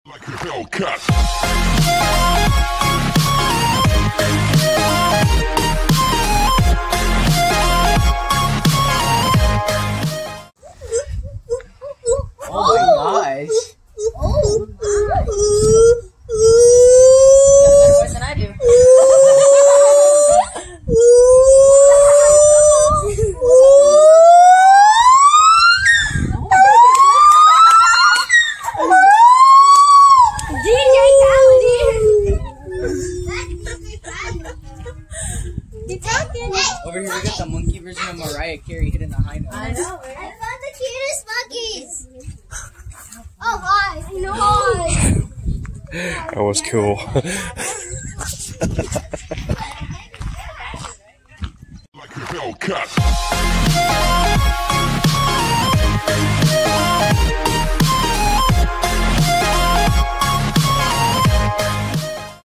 Like a Hellcat. Oh my gosh. Oh. You have a better voice than I do. Over here we got the monkey version of Mariah Carey hitting the high note. I know, right? I found the cutest monkeys. Oh, hi. I know. Hi. That was cool.